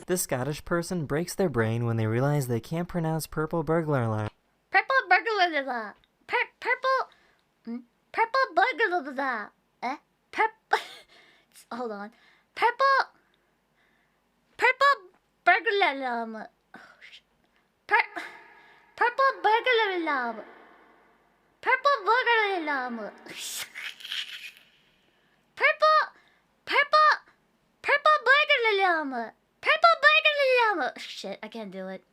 This Scottish person breaks their brain when they realize they can't pronounce purple burglar alarm. Purple burglar. Purple burglar. Purple. Hold on. Purple burglar alarm. Purple burglar alarm. Purple burglar alarm. Purple burglar alarm. Purple burglar alarm. Shit, I can't do it.